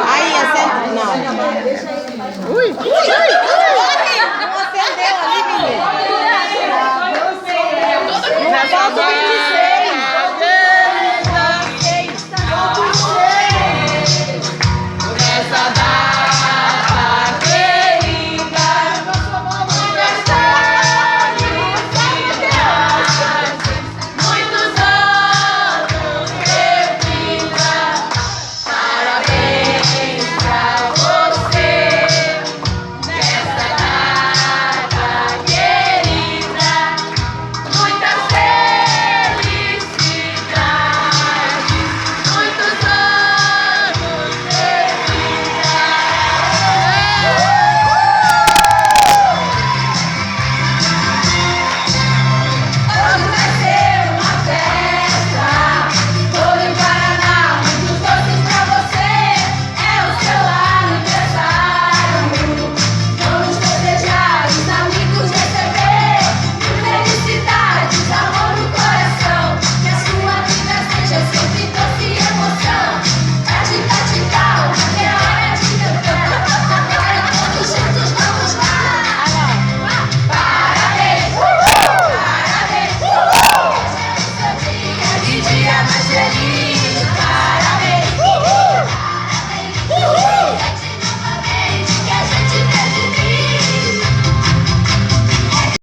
Aí, acende. Não. Ui! Não acendeu ali, menino. Não falta 26. Nessa data querida, muitas muitos anos de vida. Parabéns pra você. Nessa data querida, muitas felicidades, muitos anos de vida. Hoje vai ser uma festa, todo em Paraná, muitos doces pra você. É o seu aniversário, vamos festejar, os amigos receber. Felicidades, amor no coração, que a sua vida seja sempre doce e emoção. Tati, tal, é hora de cantar, agora todos juntos vamos lá. Parabéns, parabéns, esse é o seu dia mais feliz.